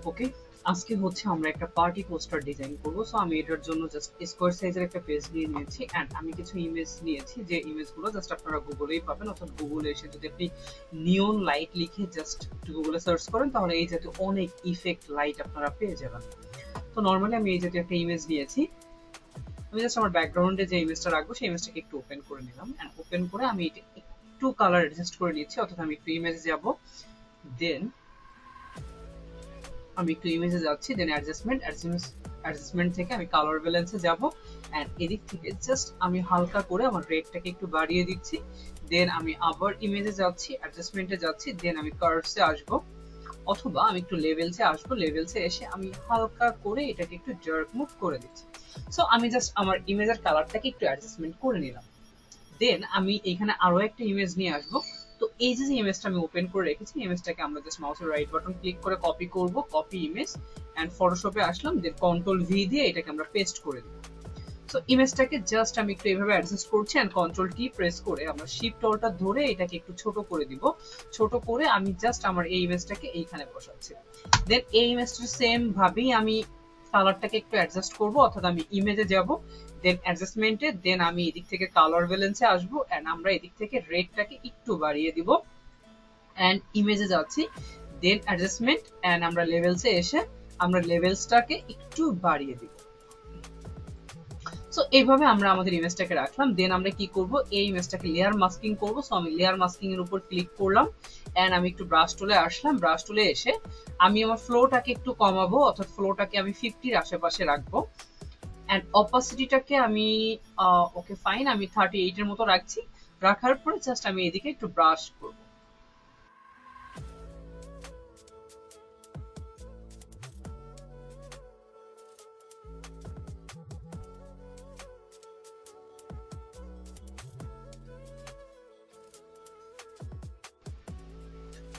ওকে, আজকে হচ্ছে আমরা একটা পার্টি পোস্টার ডিজাইন করবো। সো আমি এটার জন্য জাস্ট স্কোয়ার সাইজের একটা পেজ নিয়ে নিয়েছি অ্যান্ড আমি কিছু ইমেজ নিয়েছি, যে ইমেজগুলো জাস্ট আপনারা গুগলেই পাবেন, অর্থাৎ গুগলে এসে যদি আপনি নিয়ন লাইট লিখে জাস্ট গুগলে সার্চ করেন তাহলে এই জাতীয় অনেক ইফেক্ট লাইট আপনারা পেয়ে যাবেন। তো নর্মালি আমি এই জাতীয় একটা ইমেজ নিয়েছি। আমি জাস্ট আমার ব্যাকগ্রাউন্ডে যে ইমেজটা রাখবো সেই ইমেজটাকে একটু ওপেন করে নিলাম অ্যান্ড ওপেন করে আমি এটা একটু কালার অ্যাডজাস্ট করে নিচ্ছি, অর্থাৎ আমি একটু ইমেজে যাব, দেন আমি একটু ইমেজে যাচ্ছি, দেন অ্যাডজাস্টমেন্ট থেকে আমি কালার ব্যালেন্সে যাব অ্যান্ড এদিক থেকে জাস্ট আমি হালকা করে আমার রেডটাকে একটু বাড়িয়ে দিচ্ছি, দেন আমি আবার ইমেজে যাচ্ছি, অ্যাডজাস্টমেন্টে যাচ্ছি, দেন আমি কার্ভসে আসবো, অথবা আমি একটু লেভেলসে আসবো, লেভেলসে এসে আমি হালকা করে এটাকে একটু জার্ক মুভ করে দিচ্ছি। সো আমি জাস্ট আমার ইমেজের কালারটাকে একটু অ্যাডজাস্টমেন্ট করে নিলাম, দেন আমি এখানে আরো একটা ইমেজ নিয়ে আসবো। তো এই যে ইমেজটা আমি ওপেন করে রেখেছি, ইমেজটাকে আমরা জাস্ট মাউসের রাইট বাটন ক্লিক করে কপি করব, কপি ইমেজ এন্ড ফটোশপে আসলাম, দেন কন্ট্রোল ভি দিয়ে এটাকে আমরা পেস্ট করে দিব। সো ইমেজটাকে জাস্ট আমি একটু এইভাবে অ্যাডজাস্ট করছি এন্ড কন্ট্রোল টি প্রেস করে আমরা শিফট অলটা ধরে এটাকে একটু ছোট করে দিব। ছোট করে আমি জাস্ট আমার এই ইমেজটাকে এইখানে বসাচ্ছি, দেন এই ইমেজটা সেম ভাবেই আমি কালারটাকে একটু অ্যাডজাস্ট করব, অর্থাৎ আমি ইমেজে যাব, দেন অ্যাডজাস্টমেন্টে, দেন আমি এদিক থেকে কালার ব্যালেন্সে আসবো এন্ড আমরা এদিক থেকে রেডটাকে একটু বাড়িয়ে দিব এন্ড ইমেজে যাচ্ছি, দেন অ্যাডজাস্টমেন্ট এন্ড আমরা লেভেলসে এসে আমরা লেভেলসটাকে একটু বাড়িয়ে দিব। সো এইভাবে আমরা আমাদের ইমেজটাকে রাখলাম, দেন আমরা কি করব, এই ইমেজটাকে লেয়ার মাস্কিং করব। সো আমি লেয়ার মাস্কিং এর উপর ক্লিক করলাম এন্ড আমি একটু ব্রাশ টুলে আসলাম, ব্রাশ টুলে এসে আমি আমার ফ্লোটাকে একটু কমাবো, অর্থাৎ ফ্লোটাকে আমি 50 এর আশেপাশে রাখবো এন্ড অপাসিটিটাকে আমি ওকে ফাইন আমি 38 এর মতো রাখছি। রাখার পরে জাস্ট আমি এদিকে একটু ব্রাশ করব।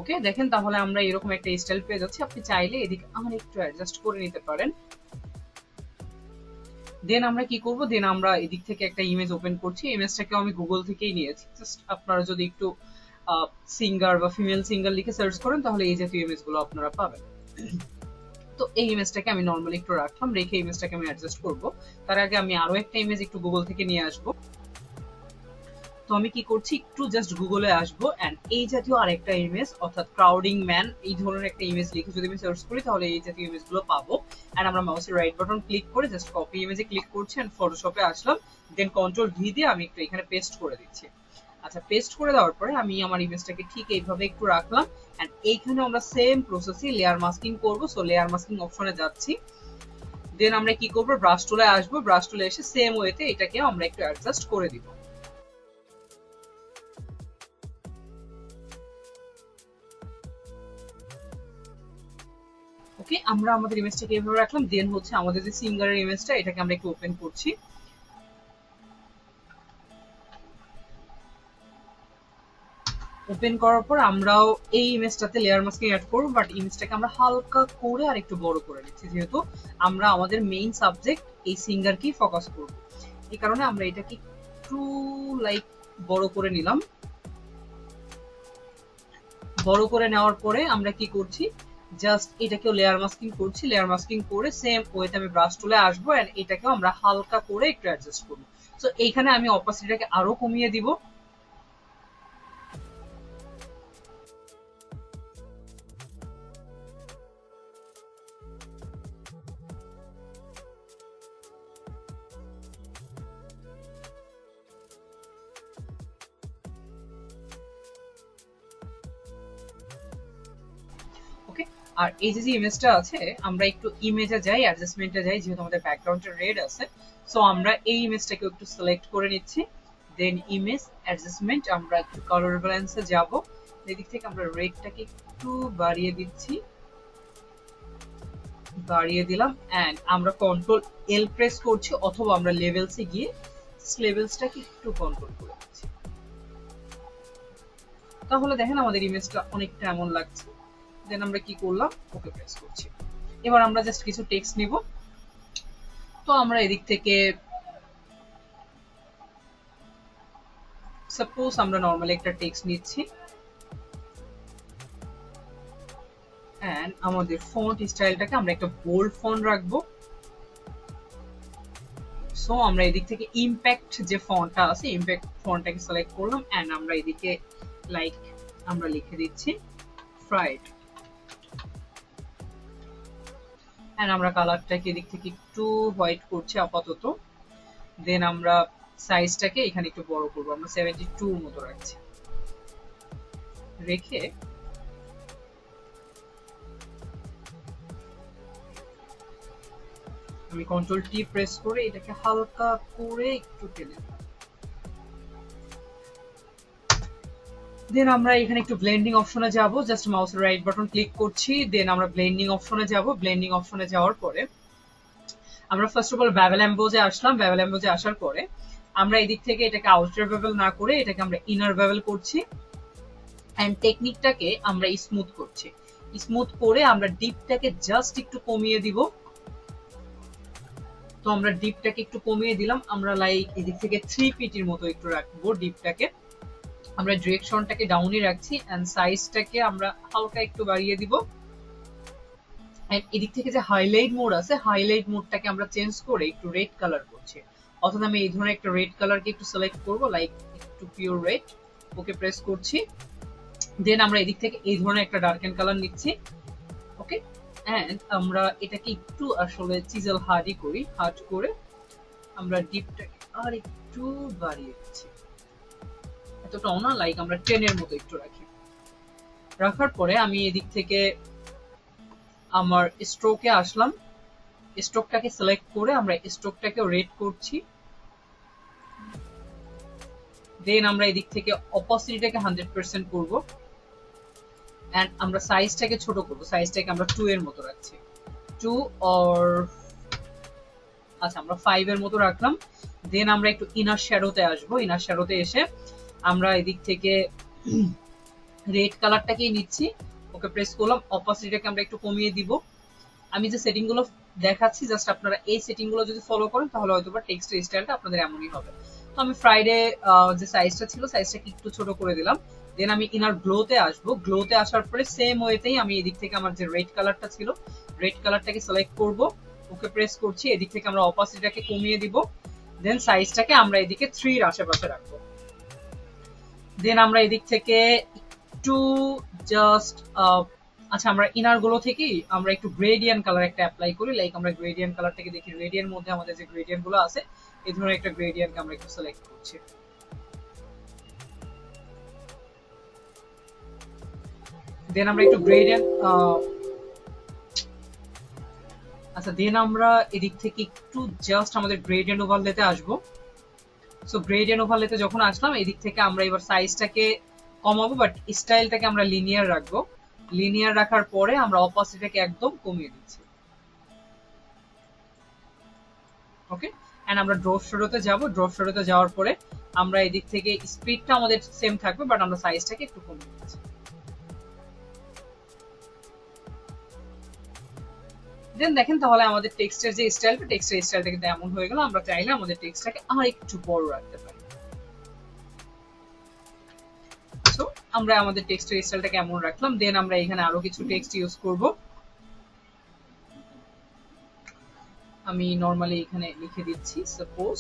ওকে, দেখেন তাহলে আমরা এরকম একটা স্টাইল পেয়ে যাচ্ছি। আপনি চাইলে এদিকে আমার একটু অ্যাডজাস্ট করে নিতে পারেন। দেন আমরা কি করব, দেন আমরা এদিক থেকে একটা ইমেজ ওপেন করছি, ইমেজটাকে আমি গুগল থেকেই নিয়েছি। জাস্ট আপনারা যদি একটু সিঙ্গার বা ফিমেল সিঙ্গার লিখে সার্চ করেন তাহলে এই জাতীয় ইমেজগুলো আপনারা পাবেন। তো এই ইমেজটাকে আমি নর্মালি একটু রাখলাম, রেখে ইমেজটাকে আমি অ্যাডজাস্ট করব। তার আগে আমি আরো একটা ইমেজ একটু গুগল থেকে নিয়ে আসবো। তো আমি কি করছি, একটু জাস্ট গুগলে আসবো এন্ড এই জাতীয় আরেকটা ইমেজ, অর্থাৎ ক্রাউডিং ম্যান এই ধরনের একটা ইমেজ লিখে যদি আমি সার্চ করি তাহলে এই জাতীয় ইমেজগুলো পাবো এন্ড আমরা মাউসের রাইট বাটন ক্লিক করে জাস্ট কপি ইমেজে ক্লিক করছি এন্ড ফটোশপে আসলাম, দেন কন্ট্রোল ভি দিয়ে আমি একটু এখানে পেস্ট করে দিচ্ছি। আচ্ছা, পেস্ট করে দেওয়ার পরে আমি আমার ইমেজটাকে ঠিক এইভাবে একটু রাখলাম এন্ড এইখানে আমরা সেম প্রসেসে লেয়ার মাস্কিং করব। সো লেয়ার মাস্কিং অপশনে যাচ্ছি, দেন আমরা কি করব, ব্রাশ টুলে আসবো, ব্রাশ টুলে এসে সেম ওয়েতে এটাকে আমরা একটু অ্যাডজাস্ট করে দিব। ওকে, আমরা আমাদের ইমেজটাকে এইভাবে রাখলাম, দেন হচ্ছে আমাদের যে সিঙ্গারের ইমেজটা এটাকে আমরা একটু ওপেন করছি। ওপেন করার পর আমরাও এই ইমেজটাতে লেয়ার মাস্কিং অ্যাড করব, বাট ইমেজটাকে আমরা হালকা করে আর একটু বড় করে নিচ্ছি, যেহেতু আমরা আমাদের মেইন সাবজেক্ট এই সিঙ্গারকেই ফোকাস করব। এই কারণে আমরা এটাকে একটু লাইক বড় করে নিলাম। বড় করে নেওয়ার পরে আমরা কি করছি, জাস্ট এটাকেও লেয়ার মাস্কিং করছি, লেয়ার মাস্কিং করে সেম ওয়েতে আমি ব্রাশ টুলে আসবো এন্ড এটাকেও আমরা হালকা করে একটু অ্যাডজাস্ট করবো। সো এইখানে আমি অপাসিটিটাকে আরো কমিয়ে দিব। ওকে, আর এই যে ইমেজটা আছে আমরা একটু ইমেজে যাই, অ্যাডজাস্টমেন্টে যাই, যেহেতু আমাদের ব্যাকগ্রাউন্ডটা রেড আছে। সো আমরা এই ইমেজটাকে একটু সিলেক্ট করে নিচ্ছি, দেন ইমেজ অ্যাডজাস্টমেন্ট আমরা একটু কালার ব্যালেন্সে যাব, এদিক থেকে আমরা রেডটাকে একটু বাড়িয়ে দিচ্ছি, বাড়িয়ে দিলাম এন্ড আমরা কন্ট্রোল এল প্রেস করছি, অথবা আমরা লেভেলসে গিয়ে লেভেলসটাকে একটু কন্ট্রোল করে দিচ্ছি। তাহলে দেখেন আমাদের ইমেজটা অনেকটা এমন লাগছে। দেন আমরা কি করলাম, ওকে প্রেস করছি। এবার আমরা জাস্ট কিছু টেক্সট নিব। তো আমরা এদিক থেকে সাপোজ আমরা নরমালি একটা টেক্সট নিচ্ছি এন্ড এন্ড আমাদের ফন্ট স্টাইলটাকে আমরা একটা বোল্ড ফন্ট রাখবো। সো আমরা এদিক থেকে ইম্প্যাক্ট যে ফন্টটা আছে ইম্প্যাক্ট ফন্টটাকে সিলেক্ট করলাম এন্ড আমরা এদিকে লাইক আমরা লিখে দিচ্ছি ফ্রাইড এন্ড আমরা কালারটাকে এদিক থেকে একটু হোয়াইট করছি আপাতত। দেন আমরা সাইজটাকে এখানে একটু বড় করবো, আমরা 72 মতো রাখছি। রেখে আমি কন্ট্রোল টি প্রেস করে এটাকে হালকা করে একটু টেনে দিই। দেন আমরা এখানে একটু ব্লেন্ডিং অপশনে যাব, জাস্ট মাউসের রাইট বাটন ক্লিক করছি, দেন আমরা ব্লেন্ডিং অপশনে যাব। ব্লেন্ডিং অপশনে যাওয়ার পরে আমরা ফার্স্ট অফ অল বেভেল এমবোজে আসলাম। বেভেল এমবোজে আসার পরে আমরা এদিক থেকে এটাকে আউটার বেভেল না করে এটাকে আমরা ইনার বেভেল করছি এন্ড টেকনিকটাকে আমরা স্মুথ করছি। স্মুথ করে আমরা ডিপটাকে জাস্ট একটু কমিয়ে দিব। তো আমরা ডিপটাকে একটু কমিয়ে দিলাম, আমরা লাইক এদিক থেকে 3 ফিটের মতো একটু রাখবো ডিপটাকে। আমরা ডিরেকশনটাকে ডাউনই রাখছি এন্ড সাইজটাকে আমরা হালকা একটু বাড়িয়ে দিব। এন্ড এদিক থেকে যে হাইলাইট মোড আছে হাইলাইট মোডটাকে আমরা চেঞ্জ করে একটু রেড কালার করছি। অর্থাৎ আমি এই ধরনের একটা রেড কালারকে একটু সিলেক্ট করব, লাইক একটু পিওর রেড। ওকে প্রেস করছি। দেন আমরা এদিক থেকে এই ধরনের একটা ডার্কেন কালার নিচ্ছি। ওকে এন্ড আমরা এটাকে একটু আসলে চিজেল হার্ডই করি, হার্ড করে আমরা ডিপটাকে আর একটু বাড়িয়ে দিচ্ছি। এতটাও না, লাইক আমরা 10 এর মতো একটু রাখি। রাখার পরে আমি এদিক থেকে আমার স্ট্রোকে আসলাম, স্ট্রোকটাকে সিলেক্ট করে আমরা স্ট্রোকটাকে রেড করছি। দেন আমরা এদিক থেকে অপোসিটিটাকে 100% করব এন্ড আমরা সাইজটাকে ছোট করব, সাইজটাকে আমরা 2 এর মতো রাখছি। 2 অর আচ্ছা আমরা 5 এর মতো রাখলাম। দেন আমরা একটু ইনার শ্যাডোতে আসবো। ইনার শ্যাডোতে এসে আমরা এদিক থেকে রেড কালারটাকেই নিচ্ছি। ওকে প্রেস করলাম, অপোসিটিটাকে আমরা একটু কমিয়ে দিব। আমি যে সেটিং গুলো দেখাচ্ছি জাস্ট আপনারা এই সেটিং গুলো যদি ফলো করেন তাহলে হয়তোবা টেক্সটের স্টাইলটা আপনাদের এমনই হবে। তো আমি ফ্রাইডে যে সাইজটা ছিল সাইজটাকে একটু ছোট করে দিলাম। দেন আমি ইনার গ্লোতে আসবো। গ্লোতে আসার পরে সেম ওয়েতেই আমি এদিক থেকে আমার যে রেড কালারটা ছিল রেড কালারটাকে সিলেক্ট করব। ওকে প্রেস করছি। এদিক থেকে আমরা অপোসিটিটাকে কমিয়ে দিব। দেন সাইজটাকে আমরা এদিকে 3 এর আশেপাশে রাখবো। দেন আমরা এদিক থেকে একটু জাস্ট আচ্ছা আমরা ইনার গুলো থেকেই আমরা একটু গ্রেডিয়েন্ট কালার একটা অ্যাপ্লাই করি, লাইক আমরা গ্রেডিয়েন্ট কালারটাকে দেখি গ্রেডিয়েন্ট মধ্যে আমাদের যে গ্রেডিয়েন্ট গুলো আছে এই ধরনের একটা গ্রেডিয়েন্টকে আমরা একটু সিলেক্ট করছি। দেন আমরা একটু গ্রেডিয়েন্ট আচ্ছা দেন আমরা এদিক থেকে একটু জাস্ট আমাদের গ্রেডিয়েন্ট ওভারলেতে আসবো। সো গ্রেডিয়েন্ট ওভারলেতে যখন আসলাম এদিক থেকে আমরা এবার সাইজটাকে কমাবো বাট স্টাইলটাকে আমরা লিনিয়ার রাখবো। লিনিয়ার রাখার পরে আমরা অপোসিটটাকে একদম কমিয়ে দিচ্ছি। ওকে এন্ড আমরা ড্রপ শ্যাডোতে যাব। ড্রপ শ্যাডোতে যাওয়ার পরে আমরা এদিক থেকে স্পিডটা আমাদের সেম থাকবে বাট আমরা সাইজটাকে একটু কমিয়ে দিচ্ছি। দেন দেখেন তাহলে আমাদের টেক্সটের যে স্টাইলটা টেক্সটের স্টাইলটা কিন্তু এমন হয়ে গেল। আমরা চাইলে আমাদের টেক্সটটাকে আর একটু বড় রাখতে পারি। সো আমরা আমাদের টেক্সটের স্টাইলটাকে এমন রাখলাম। দেন আমরা এখানে আরো কিছু টেক্সট ইউজ করব। আমি নরমালি এখানে লিখে দিচ্ছি সাপোজ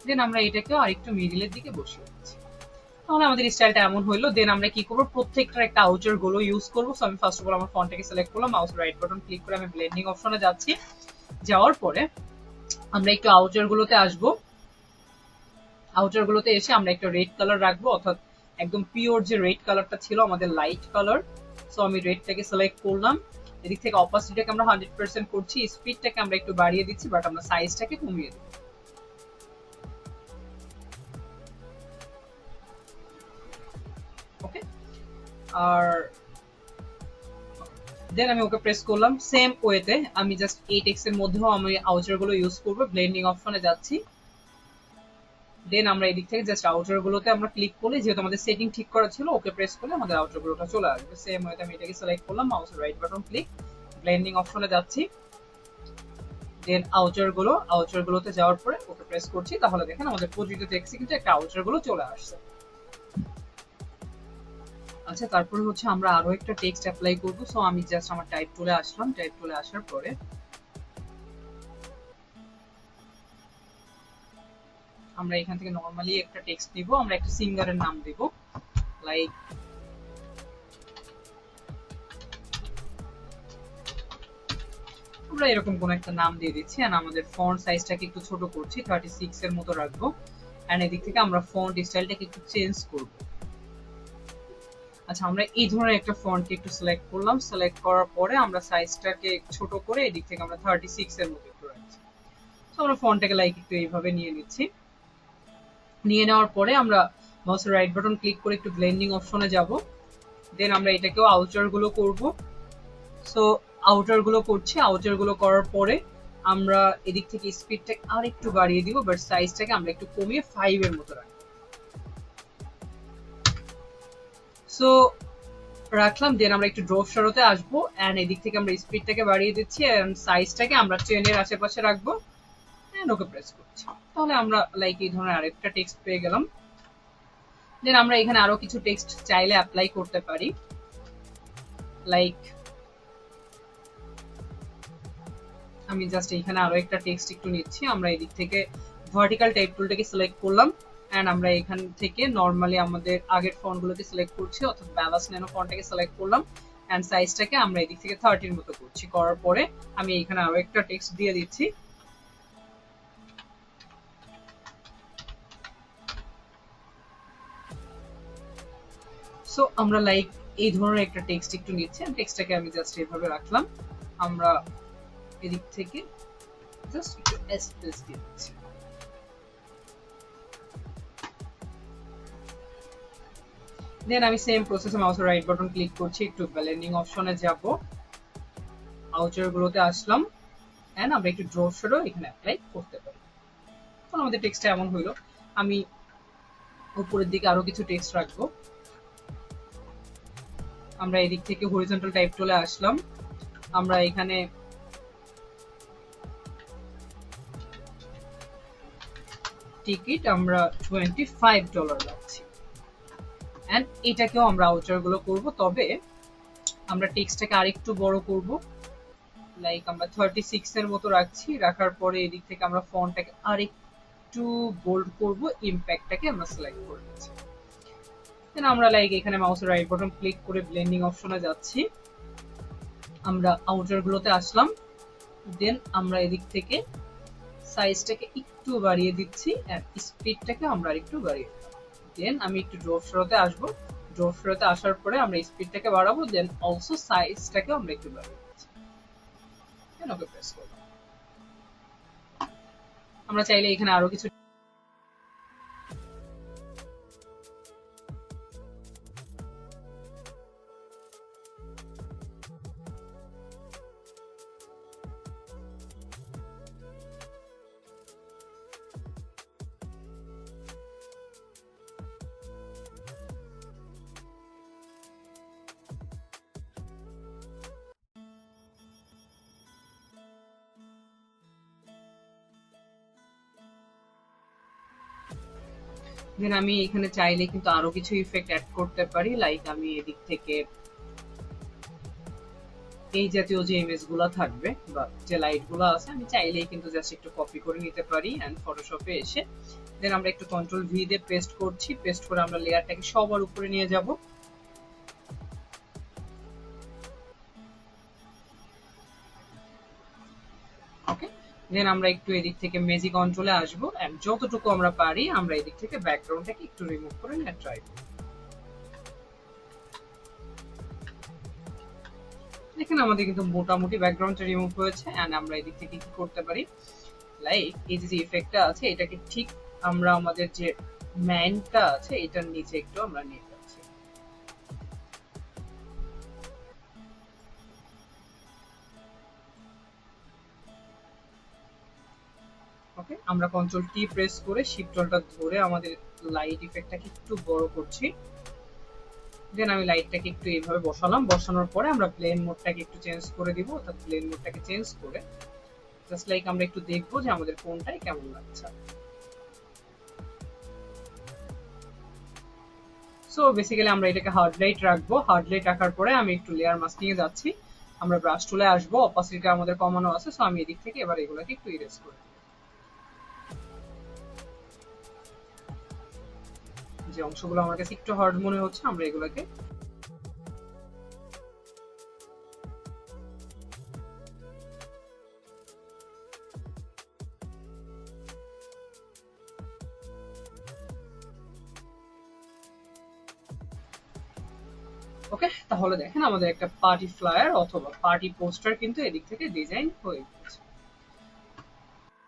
দেন আমরা এটাকে আরেকটু মিডিলের দিকে বসিয়ে দিচ্ছি। তাহলে আমাদের স্টাইলটা এমন হইলো। দেন আমরা কি করবো প্রত্যেকটার একটা আউটার গুলো ইউজ করবো। সো আমি ফার্স্ট অফ অল আমার ফন্টটাকে সিলেক্ট করলাম, মাউস রাইট বাটন ক্লিক করে আমি ব্লেন্ডিং অপশনে যাচ্ছি। যাওয়ার পরে আমরা একটু আউটার গুলোতে আসবো। আউটার গুলোতে এসে আমরা একটা রেড কালার রাখবো, অর্থাৎ একদম পিওর যে রেড কালারটা ছিল আমাদের লাইট কালার। সো আমি রেডটাকে সিলেক্ট করলাম। এদিক থেকে অপোসিটটাকে আমরা 100% করছি, স্পিডটাকে আমরা একটু বাড়িয়ে দিচ্ছি বাট আমরা সাইজটাকে কমিয়ে দিচ্ছি। আর দেন আমি ওকে প্রেস করলাম। সেম ওয়েতে আমি জাস্ট এই টেক্সটের মধ্যেও আমি আউটার গুলো ইউজ করবো। ব্লেন্ডিং অপশনে যাচ্ছি, দেন আমরা এদিক থেকে জাস্ট আউটার গুলোতে আমরা ক্লিক করলে, যেহেতু আমাদের সেটিং ঠিক করা ছিল, ওকে প্রেস করলে আমাদের আউটার গুলোটা চলে আসবে। সেম ওয়েতে আমি এটাকে সিলেক্ট করলাম, মাউসের রাইট বাটন ক্লিক, ব্লেন্ডিং অপশনে যাচ্ছি, দেন আউটার গুলোতে যাওয়ার পরে ওকে প্রেস করছি, তাহলে দেখেন আমাদের প্রতিটা টেক্সটে কিন্তু একটা আউটার গুলো চলে আসছে। আচ্ছা, তারপরে হচ্ছে আমরা আরো একটা টেক্সট অ্যাপ্লাই করব। সো আমি জাস্ট আমার টাইপ টুলে আসলাম, টাইপ টুলে আসার পরে আমরা এখান থেকে নরমালি একটা টেক্সট নিব, আমরা একটা সিঙ্গারের নাম দেব, লাইক আমরা এরকম কোন একটা নাম দিয়ে দিচ্ছি। এন্ড আমাদের ফন্ট সাইজটাকে একটু ছোট করছি, 36 এর মতো রাখবো। এন্ড এদিক থেকে আমরা ফন্ট স্টাইলটাকে একটু চেঞ্জ করব। আচ্ছা, আমরা এই ধরনের একটা ফন্ট একটু সিলেক্ট করলাম, সিলেক্ট করার পরে আমরা সাইজটাকে ছোট করে এদিক থেকে আমরা 36 এর মতো একটু রাখছি। তো আমরা ফন্টটাকে লাইক একটু এইভাবে নিয়ে নিচ্ছি। নিয়ে নেওয়ার পরে আমরা মাউসের রাইট বাটন ক্লিক করে একটু ব্লেন্ডিং অপশনে যাব, দেন আমরা এটাকেও আউটার গুলো করব। সো আউটার গুলো করছি, আউটার গুলো করার পরে আমরা এদিক থেকে স্পিডটা আর একটু বাড়িয়ে দিব, বাট সাইজটাকে আমরা একটু কমিয়ে 5 এর মতো রাখবো। সো রাখলাম, দেন আমরা একটু ড্রপ শ্যাডোতে আসবো, এন্ড এদিক থেকে আমরা স্পিডটাকে বাড়িয়ে দিচ্ছি, এন্ড সাইজটাকে আমরা 10 এর আশেপাশে রাখবো, এন্ড ওকে প্রেস করছি। তাহলে আমরা লাইক এই ধরনের আরেকটা টেক্সট পেয়ে গেলাম। দেন আমরা এখানে আরো কিছু টেক্সট চাইলে অ্যাপ্লাই করতে পারি, লাইক আমি জাস্ট এখানে আরো একটা টেক্সট একটু নিচ্ছি। আমরা এদিক থেকে ভার্টিক্যাল টাইপ টুলটাকে সিলেক্ট করলাম, এন্ড আমরা এখান থেকে নরমালি আমাদের আগের ফন্ট গুলোকে সিলেক্ট করছি, অর্থাৎ ব্যালান্স ন্যানো ফন্টটাকে সিলেক্ট করলাম, এন্ড সাইজটাকে আমরা এদিক থেকে 30 এর মতো করছি। করার পরে আমি এখানে আরো একটা টেক্সট দিয়ে দিচ্ছি। সো আমরা লাইক এই ধরনের একটা টেক্সট একটু নিচ্ছি, টেক্সটটাকে আমি জাস্ট এইভাবে রাখলাম। আমরা এদিক থেকে জাস্ট একটু স্পেস দিয়ে দিচ্ছি। দেন আমি সেম প্রসেসে মাউসের রাইট বাটন ক্লিক করছি, একটু ব্লেন্ডিং অপশনে যাব, আউটার গুলোতে আসলাম, এন্ড আমরা একটু ড্রপ শ্যাডো এখানে অ্যাপ্লাই করতে পারি। এখন আমাদের টেক্সটটা এমন হইলো। আমি উপরের দিকে আরো কিছু টেক্সট রাখবো। আমরা এদিক থেকে হরিজন্টাল টাইপ টুলে আসলাম, আমরা এখানে টিকিট আমরা $25 রাখছি, এন্ড এটাকেও আমরা আউটার গুলো করব, তবে আমরা টেক্সটটাকে আরেকটু বড় করব, লাইক আমরা 36 এর মতো রাখছি। রাখার পরে এদিক থেকে আমরা ফন্টটাকে আরেকটু বোল্ড করব, ইমপ্যাক্টটাকে আমরা সিলেক্ট করে নিচ্ছি। দেন আমরা লাইক এখানে মাউসের রাইট বাটন ক্লিক করে ব্লেন্ডিং অপশনে যাচ্ছি, আমরা আউটার গুলোতে আসলাম, দেন আমরা এদিক থেকে সাইজটাকে একটু বাড়িয়ে দিচ্ছি, এন্ড স্পিডটাকে আমরা আরেকটু বাড়িয়ে দিচ্ছি। দেন আমি একটু ড্রপ শ্যাডোতে আসবো, ড্রপ শ্যাডোতে আসার পরে আমরা স্পিডটাকে বাড়াবো, দেন অলসো সাইজটাকে আমরা একটু বাড়িয়ে দিচ্ছি, দেন ওকে প্রেস করব। আমরা চাইলে এখানে আরো কিছু দেন আমি এখানে চাইলে কিন্তু আরো কিছু ইফেক্ট অ্যাড করতে পারি, লাইক আমি এদিক থেকে এই জাতীয় যে ইমেজ গুলা থাকবে বা যে লাইট গুলা আছে, আমি চাইলেই কিন্তু জাস্ট একটু কপি করে নিতে পারি, এন্ড ফটোশপে এসে দেন আমরা একটু কন্ট্রোল ভি দিয়ে পেস্ট করছি, পেস্ট করে আমরা লেয়ারটাকে সবার উপরে নিয়ে যাব। ওকে, দেন আমরা একটু এদিক থেকে ম্যাজিক কন্ট্রোলে আসবো, এন্ড যতটুকু আমরা পারি আমরা এদিক থেকে ব্যাকগ্রাউন্ডটাকে একটু রিমুভ করে নেওয়ার ট্রাই করব। দেখেন আমাদের কিন্তু মোটামুটি ব্যাকগ্রাউন্ডটা রিমুভ হয়েছে, এন্ড আমরা এদিক থেকে কি করতে পারি, লাইক এই যে ইফেক্টটা আছে এটাকে ঠিক আমরা আমাদের যে ম্যানটা আছে এটার নিচে একটু আমরা নিয়ে যাচ্ছি। ওকে, আমরা কন্ট্রোল টি প্রেস করে শিফটটা ধরে আমাদের লাইট ইফেক্টটাকে একটু বড় করছি। দেন আমি লাইটটাকে একটু এইভাবে বসালাম, বসানোর পরে আমরা ব্লেন্ড মোডটাকে একটু চেঞ্জ করে দিব, অর্থাৎ ব্লেন্ড মোডটাকে চেঞ্জ করে জাস্ট লাইক আমরা একটু দেখবো যে আমাদের কোনটাই কেমন লাগছে। সো বেসিক্যালি আমরা এটাকে হার্ড লাইট রাখবো। হার্ড লাইট রাখার পরে আমি একটু লেয়ার মাস্কিং এ যাচ্ছি, আমরা ব্রাশ টুলে আসবো, অপাসিটিটা আমাদের কমানো আছে, সো আমি এদিক থেকে এবার এগুলোকে একটু ইরেজ করি। যে অংশগুলো আমার কাছে একটু হার্ড মনে হচ্ছে আমরা এগুলোকে ওকে। তাহলে দেখেন আমাদের একটা পার্টি ফ্লায়ার অথবা পার্টি পোস্টার কিন্তু এদিক থেকে ডিজাইন হয়ে গেছে।